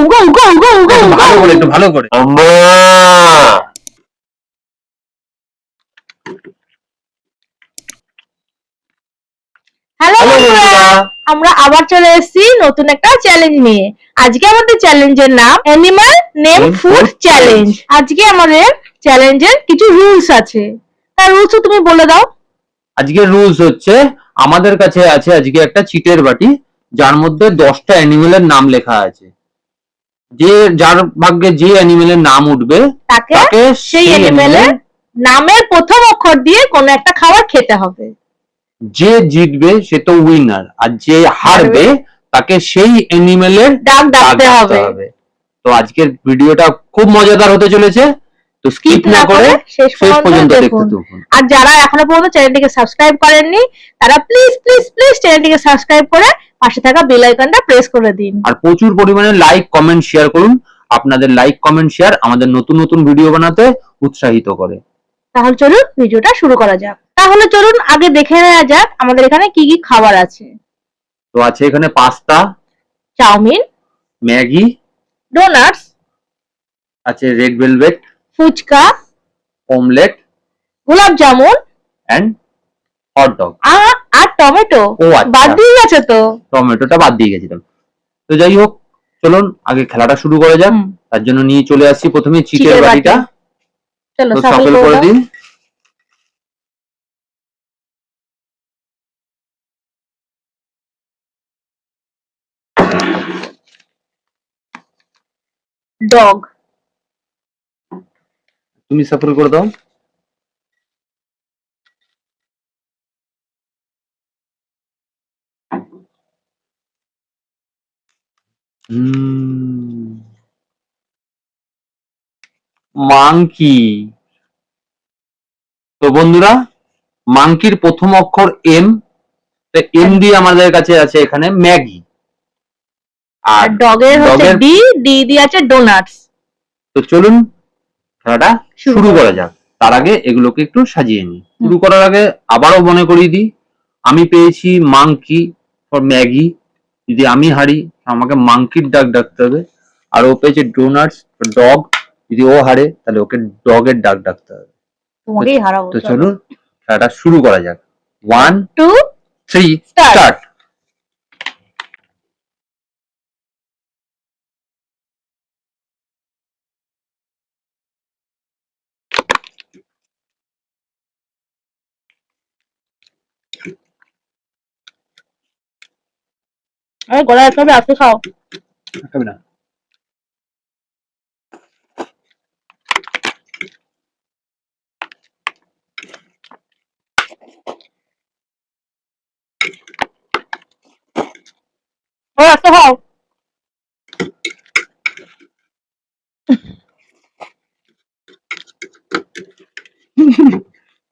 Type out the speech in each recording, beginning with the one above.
ভালো করে, একটু ভালো করে। হ্যালো বন্ধুরা, আমরা আবার চলে এসেছি নতুন একটা চ্যালেঞ্জ নিয়ে। আজকে আমাদের চ্যালেঞ্জের নাম অ্যানিমাল নেম ফুড চ্যালেঞ্জ। আজকে আমাদের চ্যালেঞ্জের কিছু রুলস আছে, তার রুলস তুমি বলে দাও। আজকের রুলস হচ্ছে, আমাদের কাছে আছে আজকে একটা চিটের বাটি, যার মধ্যে 10টা অ্যানিমেলের নাম লেখা আছে। যার ভাগ্যে যে অ্যানিমেলের নাম উঠবে তাকে সেই অ্যানিমেলের নামের প্রথম অক্ষর দিয়ে কোনো একটা খাবার খেতে হবে। যে জিতবে সে তো উইনার, আর যে হারবে তাকে সেই অ্যানিমেলের ডাক ডাকতে হবে। তো আজকের ভিডিওটা খুব মজাদার হতে চলেছে, তো স্কিপ না করে শেষ পর্যন্ত দেখতে থাকুন। আর যারা এখনো পর্যন্ত চ্যানেলটিকে সাবস্ক্রাইব করেননি, তারা প্লিজ প্লিজ প্লিজ চ্যানেলটিকে সাবস্ক্রাইব করে পাশে থাকা বেল আইকনটা প্রেস করে দিন। আর প্রচুর পরিমাণে লাইক কমেন্ট শেয়ার করুন। আপনাদের লাইক কমেন্ট শেয়ার আমাদের নতুন নতুন ভিডিও বানাতে উৎসাহিত করে। তাহলে চলুন ভিডিওটা শুরু করা যাক। তাহলে চলুন আগে দেখে নেওয়া যাক আমাদের এখানে কি কি খাবার আছে। তো আছে এখানে পাস্তা, চাউমিন, ম্যাগি, ডোনাটস, আছে red velvet, fuchka, omelette, gulab jamun and hot dog. আর টমেটো বাদ দিয়ে গেছে তো। টমেটোটা বাদ দিয়ে গেছিলাম। তো যাই হোক, চলুন আগে খেলাটা শুরু করা যাক। তার জন্য নিয়ে চলে আসছি প্রথমে চিটের বাটিটা। চলো সাফল করে দিন। ডগ, তুমি সাফল করে দাও। মাংকি। তো বন্ধুরা, মাংকির প্রথম অক্ষর এম, এম দিয়ে আমাদের কাছে আছে এখানে ম্যাগি। আর ডগের হচ্ছে ডি, ডি দিয়ে আছে ডোনাটস। তো চলুন খেলাটা শুরু করা যাক। তার আগে এগুলোকে একটু সাজিয়ে নিই। শুরু করার আগে আবারও মনে করিয়ে দিই, আমি পেয়েছি মাংকি ফর ম্যাগি। যদি আমি হারি আমাকে মাংকির ডাক ডাকতে হবে। আর ও পেয়েছে ডোনাটস ডগ, যদি ও হারে তাহলে ওকে ডগের ডাক ডাকতে হবে। তোমাকেই হারাবো। তো চলুন খেলাটা শুরু করা যাক। 1 2 3 স্টার্ট। আরে গলায় খাবে, আজকে খাও। খাবে না। ও আজকে খাও।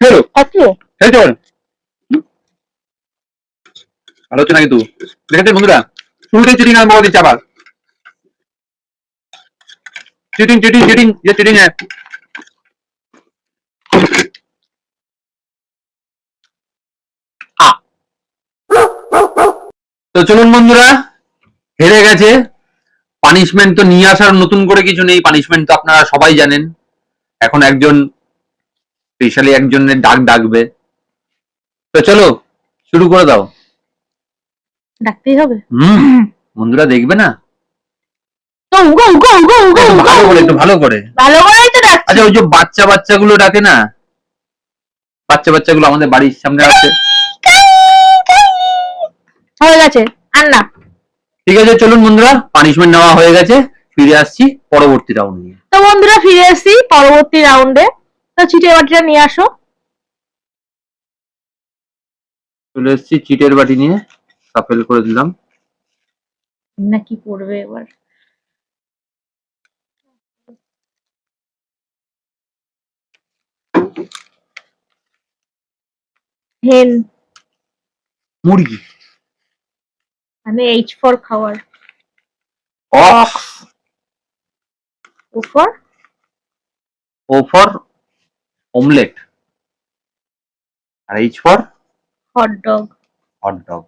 হ্যালো আজকে হ্যালো, ভালো হচ্ছে না কিন্তু। দেখেছেন বন্ধুরা, শুরুতেই চিটিং আরম্ভ করে দিচ্ছে আবার। চিটিং চিটিং চিটিং, ये চিটিং है। তো চলুন বন্ধুরা, হেরে গেছে। পানিশমেন্ট তো নিয়ে আসার নতুন করে কিছু নেই, পানিশমেন্ট তো আপনারা সবাই জানেন। এখন একজন স্পেশালি একজনের ডাক ডাকবে। তো চলো শুরু করে দাও। ডাকতেই হবে। বন্ধুরা দেখবে না? তো উগো উগো উগো উগো ভালো করে, একটু ভালো করে। ভালো করেই তো ডাকছি। আচ্ছা, ওই যে বাচ্চা বাচ্চাগুলো ডাকে না, বাচ্চা বাচ্চাগুলো আমাদের বাড়ির সামনে আছে। হয়ে গেছে, আর না। ঠিক আছে চলুন বন্ধুরা, পানিশমেন্ট নেওয়া হয়ে গেছে। ফিরে আসছি পরবর্তী রাউন্ড নিয়ে। তো বন্ধুরা ফিরে এসেছি পরবর্তী রাউন্ডে। তো চিটের বাটিটা নিয়ে আসো। চলে এসেছি চিটের বাটি নিয়ে, সাফেল করে দিলাম। না কি করবে এবার? হেন, মুরগি। মানে এইচ ফর খাওয়ার। অক্স। O for omelette. আর H for hot dog. Hot dog.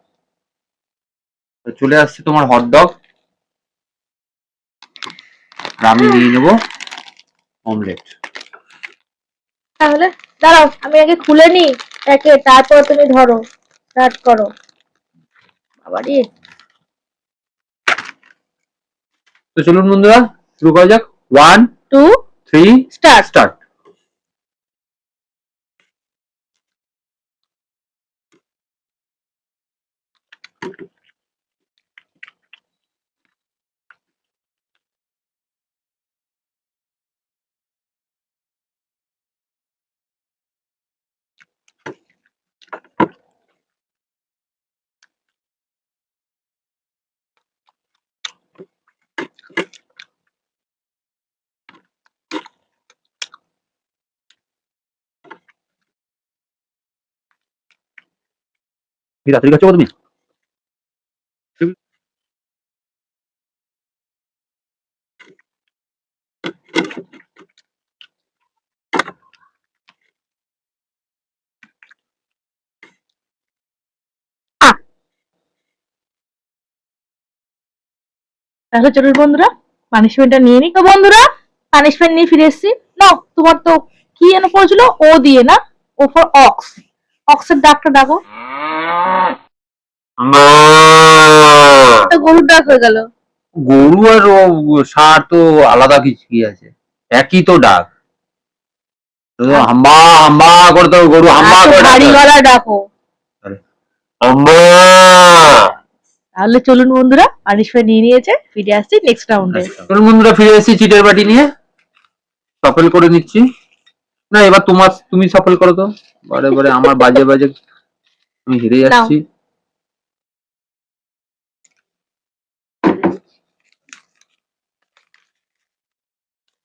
তো চলে আসছে তোমার হট ডগ। আর আমি নিয়ে নেব অমলেট। তাহলে দাঁড়াও, আমি আগে খুলে নি একে, তারপর তুমি ধরো, স্টার্ট করো। বাবারে, তো চলুন বন্ধুরা শুরু করা যাক। 1 2 3 স্টার্ট। স্টার্ট। কি রাত্রি খাচ্ছ তুমি? তাহলে চলুন বন্ধুরা পানিশমেন্টটা নিয়ে নি। তো বন্ধুরা পানিশমেন্ট নিয়ে ফিরে এসেছি। নাও, তোমার তো কি যেন পড়েছিল, ও দিয়ে না, ও ফর অক্স। অক্সের ডাকটা ডাকো। তো গরুর ডাক হয়ে গেল। গরু আর ষাঁড় তো আলাদা কিছু কি আছে, একই তো ডাক। তো হাম্বা হাম্বা করে তো গরু হাম্বা করে ভারী ডাকে। গলা ডাকো। হাম্বা। তাহলে চলুন বন্ধুরা, পানিশমেন্ট নিয়ে নিয়েছে, ফিরে আসছি নেক্সট রাউন্ডে। চলুন বন্ধুরা ফিরে এসেছি চিটের বাটি নিয়ে, সফল করে নিচ্ছি। না এবার তুমি সফল করো তো, বারে বারে আমার বাজে বাজে আমি হেরে যাচ্ছি।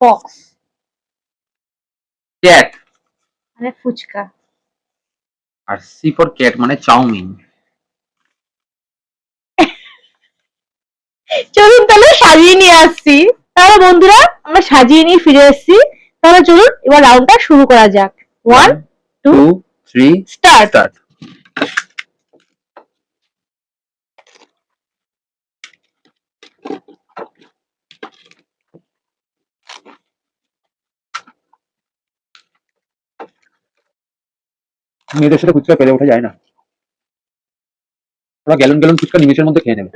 ফক্স ক্যাট, মানে ফুচকা। আর সি ফর ক্যাট মানে চাউমিন। চলুন তাহলে সাজিয়ে নিয়ে আসছি। তাহলে বন্ধুরা আমরা সাজিয়ে নিয়ে ফিরে এসেছি। তাহলে চলুন এবার রাউন্ডটা শুরু করা যাক। 1 2 2 3 স্টার্ট। স্টার্ট। মেয়েদের সাথে ফুচকা পেরে ওঠা যায় না, ওরা গ্যালন গ্যালন ফুচকা নিমিশের মধ্যে খেয়ে নেবে।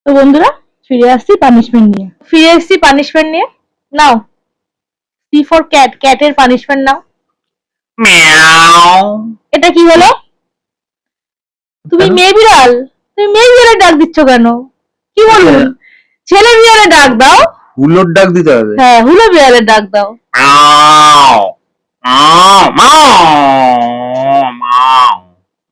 তো বন্ধুরা ফিরে আসছি পানিশমেন্ট নিয়ে। নাও, সি ফর ক্যাট, ক্যাটের পানিশমেন্ট নাও। মিয়াও। এটা কি হলো? তুমি কেন? মেয়ে বিড়াল, তুমি মেয়ে বিড়ালের ডাক দিচ্ছ কেন? কি বলুন, ছেলে বিড়ালের ডাক দাও। হুলোর ডাক দিতে হবে। হ্যাঁ, হুলো বিড়ালের ডাক দাও। আও আও মাও মাও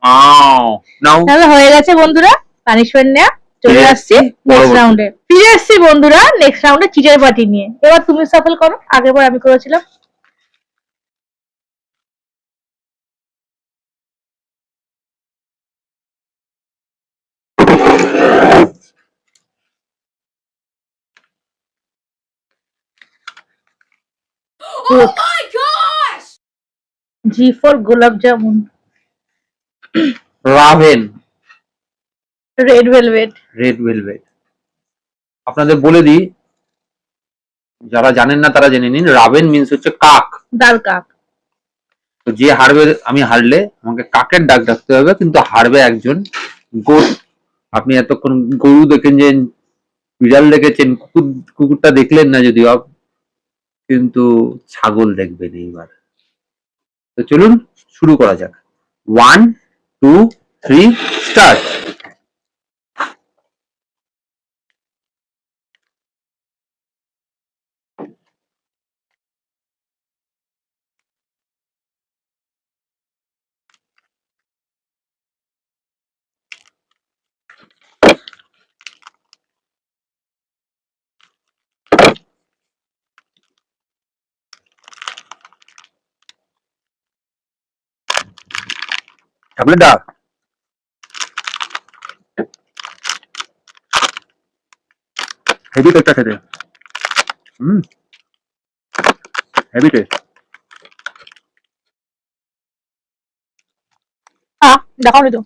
আও। নাও তাহলে হয়ে গেছে বন্ধুরা পানিশমেন্ট নেওয়া। চলে ফিরে আসছি এসছি নেক্সট পরবর্তী। রাউন্ডে। ফিরে আসছি বন্ধুরা নেক্সট রাউন্ডে চিটের পার্টি নিয়ে। এবার তুমি সফল করো, আগেরবার আমি করেছিলাম। G for gulab jamun. রাভেন, রেড ভেলভেট। Red velvet. আপনাদের বলে দিই, যারা জানেন না তারা জেনে নিন, রাভেন মিন্স হচ্ছে কাক। ডাল কাক। তো যে হারবে, আমি হারলে আমাকে কাকের ডাক ডাকতে হবে, কিন্তু হারবে একজন গরু। আপনি এতক্ষণ গরু দেখেছেন, বিড়াল দেখেছেন, কুকুরটা দেখলেন না যদিও, কিন্তু ছাগল দেখবেন এইবার। তো চলুন শুরু করা যাক। 1 2 3 স্টার্ট। ছাগলের ডাক, হেভি টেস্টটা খেতে। Heavy taste. দেখাও নি তো।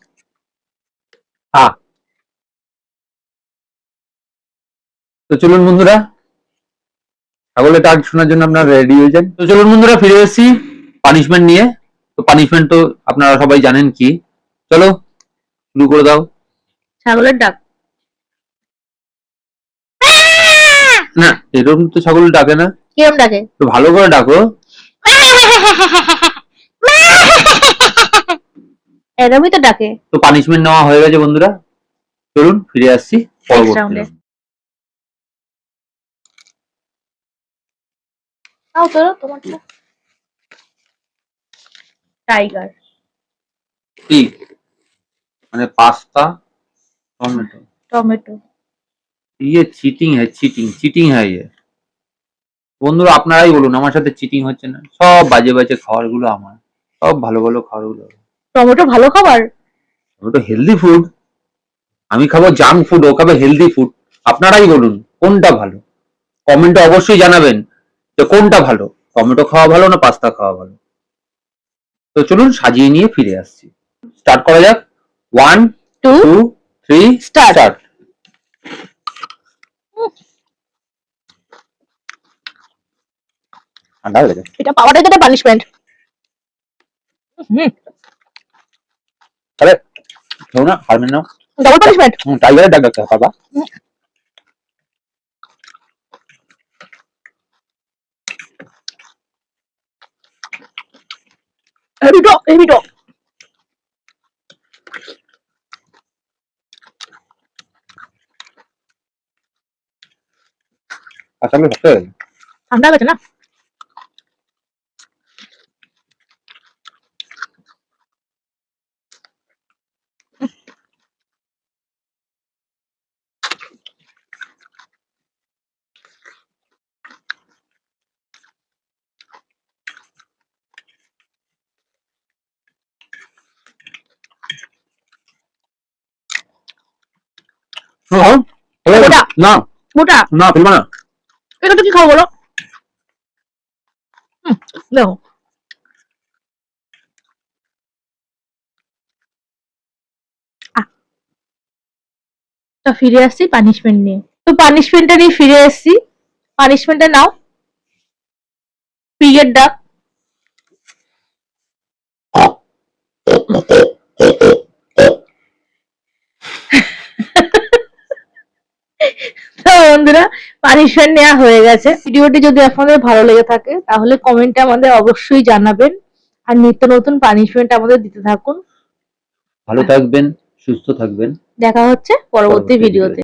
তো চলুন বন্ধুরা, ছাগলের ডাক শোনার জন্য আপনারা রেডি হয়ে যান। তো চলুন বন্ধুরা, ফিরে এসেছি পানিশমেন্ট নিয়ে। তো পানিশমেন্ট তো আপনারা সবাই জানেন কি। চলো শুরু করে দাও। ছাগলের ডাক। না, এরকম তো ছাগল ডাকে না। কিরম ডাকে? তো ভালো করে ডাকো। এরমই তো ডাকে। তো পানিশমেন্ট নেওয়া হয়ে গেছে বন্ধুরা, চলুন ফিরে আসছি পরবর্তী রাউন্ডে। রাউন্ডে। নাও তো তোমারটা। টাইগার। কি মানে পাস্তা टोमेटो টমেটো। ये চিটিং है, চিটিং है ये। বন্ধুরা আপনারাই বলুন, আমার সাথে চিটিং হচ্ছে না? সব বাজে বাজে খাবার গুলো আমার, সব ভালো ভালো খাবার গুলো। টমেটো ভালো খাবার? ওটা হেলদি ফুড। আমি খাবো জাঙ্ক ফুড, ও খাবে হেলদি ফুড। আপনারাই বলুন কোনটা ভালো, কমেন্টে অবশ্যই জানাবেন যে কোনটা ভালো, টমেটো খাওয়া ভালো না পাস্তা খাওয়া ভালো। তো চলুন সাজিয়ে নিয়ে ফিরে আসছি। স্টার্ট করা যাক। 1 2 2 3 স্টার্ট। স্টার্ট। ঠান্ডা হয়ে গেছে। এটা পাওয়াটাই তো একটা পানিশমেন্ট। আরে কেউ না, হারবেন না। Double punishment. টাইগারের ডাক ডাকতে পারবা। Heavy talk, heavy talk. আসলে সত্যি ঠান্ডা গেছে না? না মোটা। না ফেলবা না। এটা তো কি খাবো বলো? দেখো। তো ফিরে আসছি পানিশমেন্ট নিয়ে। তো পানিশমেন্টটা নিয়ে ফিরে আসছি। পানিশমেন্টটা নাও। পিগের ডাক। তো বন্ধুরা, পানিশমেন্ট নেওয়া হয়ে গেছে। ভিডিওটি যদি আপনাদের ভালো লেগে থাকে তাহলে কমেন্টে আমাদের অবশ্যই জানাবেন। আর নিত্য নতুন পানিশমেন্ট আমাদের দিতে থাকুন। ভালো থাকবেন, সুস্থ থাকবেন। দেখা হচ্ছে পরবর্তী ভিডিওতে।